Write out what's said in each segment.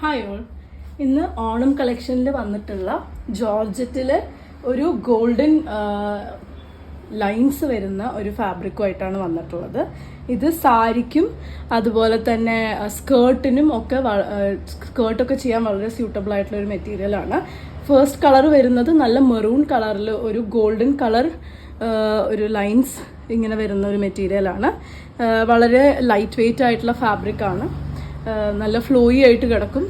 Hi all. ഇന്ന് ഓണം കളക്ഷനിൽ വന്നിട്ടുള്ള ജോർജറ്റിൽ ഒരു ഗോൾഡൻ ലൈൻസ് വരുന്ന ഒരു ഫാബ്രിക്കുമായിട്ടാണ് വന്നിട്ടുള്ളത്. ഇത് സാരിക്കും അതുപോലെ തന്നെ സ്കേർട്ടിനും ഒക്കെ സ്കേർട്ടൊക്കെ ചെയ്യാൻ വളരെ സ്യൂട്ടബിൾ ആയിട്ടുള്ള ഒരു മെറ്റീരിയലാണ്. ഫസ്റ്റ് കളർ വരുന്നത് നല്ല മെറൂൺ കളറിൽ ഒരു ഗോൾഡൻ കളർ ഒരു ലൈൻസ് ഇങ്ങനെ വരുന്ന ഒരു മെറ്റീരിയലാണ്. വളരെ ലൈറ്റ് വെയ്റ്റ് ആയിട്ടുള്ള ഫാബ്രിക്കാണ്. നല്ല ഫ്ലോയി ആയിട്ട് കിടക്കും.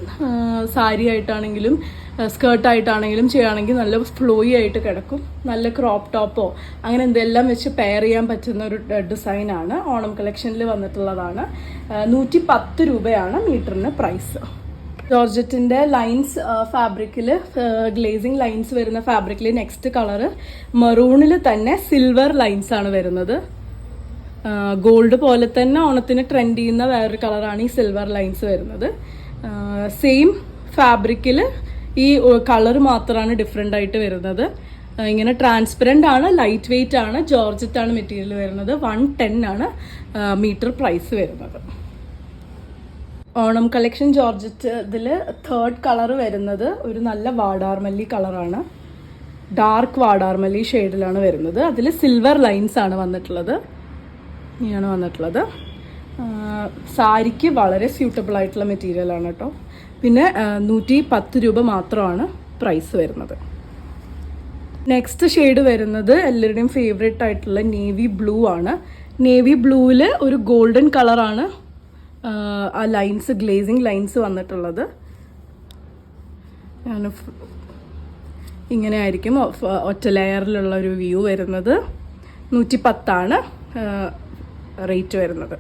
സാരി ആയിട്ടാണെങ്കിലും സ്കേർട്ടായിട്ടാണെങ്കിലും ചെയ്യുകയാണെങ്കിൽ നല്ല ഫ്ലോയി ആയിട്ട് കിടക്കും. നല്ല ക്രോപ്പ് ടോപ്പോ അങ്ങനെ എന്തെല്ലാം വെച്ച് പെയർ ചെയ്യാൻ പറ്റുന്ന ഒരു ഡിസൈനാണ്. ഓണം കളക്ഷനിൽ വന്നിട്ടുള്ളതാണ്. 110 രൂപയാണ് മീറ്ററിന് പ്രൈസ്. ജോർജറ്റിൻ്റെ ലൈൻസ് ഫാബ്രിക്കിൽ ഗ്ലേസിങ് ലൈൻസ് വരുന്ന ഫാബ്രിക്കിൽ നെക്സ്റ്റ് കളറ് മെറൂണിൽ തന്നെ സിൽവർ ലൈൻസ് ആണ് വരുന്നത്. ഗോൾഡ് പോലെ തന്നെ ഓണത്തിന് ട്രെൻഡ് ചെയ്യുന്ന വേറൊരു കളറാണ് ഈ സിൽവർ ലൈൻസ് വരുന്നത്. സെയിം ഫാബ്രിക്കിൽ ഈ കളർ മാത്രമാണ് ഡിഫറെൻ്റ് ആയിട്ട് വരുന്നത്. ഇങ്ങനെ ട്രാൻസ്പെറൻ്റ് ആണ്, ലൈറ്റ് വെയ്റ്റ് ആണ്, ജോർജറ്റ് ആണ് മെറ്റീരിയൽ വരുന്നത്. 110 ആണ് മീറ്റർ പ്രൈസ് വരുന്നത്. ഓണം കളക്ഷൻ ജോർജറ്റ് ഇതിൽ തേർഡ് കളർ വരുന്നത് ഒരു നല്ല വാടാർമല്ലി കളറാണ്. ഡാർക്ക് വാടാർമല്ലി ഷെയ്ഡിലാണ് വരുന്നത്. അതിൽ സിൽവർ ലൈൻസ് ആണ് വന്നിട്ടുള്ളത്. ഇങ്ങനെയാണ് വന്നിട്ടുള്ളത്. സാരിക്ക് വളരെ സ്യൂട്ടബിൾ ആയിട്ടുള്ള മെറ്റീരിയലാണ് കേട്ടോ. പിന്നെ 110 രൂപ മാത്രമാണ് പ്രൈസ് വരുന്നത്. നെക്സ്റ്റ് ഷെയ്ഡ് വരുന്നത് എല്ലാവരുടെയും ഫേവറേറ്റ് ആയിട്ടുള്ള നേവി ബ്ലൂ ആണ്. നേവി ബ്ലൂവിൽ ഒരു ഗോൾഡൻ കളറാണ് ആ ലൈൻസ്, ഗ്ലേസിങ് ലൈൻസ് വന്നിട്ടുള്ളത്. ഇങ്ങനെ ആയിരിക്കും ഒറ്റ ലെയറിലുള്ള ഒരു വ്യൂ വരുന്നത്. 110 റേറ്റ് വരുന്നത്.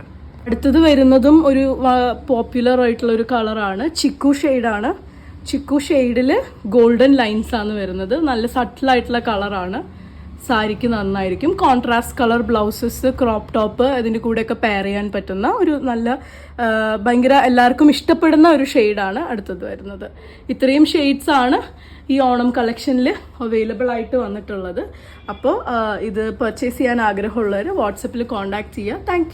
അടുത്തത് വരുന്നതും ഒരു പോപ്പുലർ ആയിട്ടുള്ള ഒരു കളറാണ്. ചിക്കു ഷെയ്ഡാണ്. ചിക്കു ഷെയ്ഡിൽ ഗോൾഡൻ ലൈൻസ് ആണ് വരുന്നത്. നല്ല സട്ടിലായിട്ടുള്ള കളറാണ്. സാരിക്ക് നന്നായിരിക്കും. Contrast colour blouses, crop top ഇതിൻ്റെ കൂടെയൊക്കെ പെയർ ചെയ്യാൻ പറ്റുന്ന ഒരു നല്ല ഭയങ്കര എല്ലാവർക്കും ഇഷ്ടപ്പെടുന്ന ഒരു ഷെയ്ഡാണ് അടുത്തത് വരുന്നത്. ഇത്രയും ഷെയ്ഡ്സ് ആണ് ഈ ഓണം കളക്ഷനിൽ അവൈലബിൾ ആയിട്ട് വന്നിട്ടുള്ളത്. അപ്പോൾ ഇത് പർച്ചേസ് ചെയ്യാൻ ആഗ്രഹമുള്ളവർ വാട്സപ്പിൽ കോൺടാക്ട് ചെയ്യുക. താങ്ക്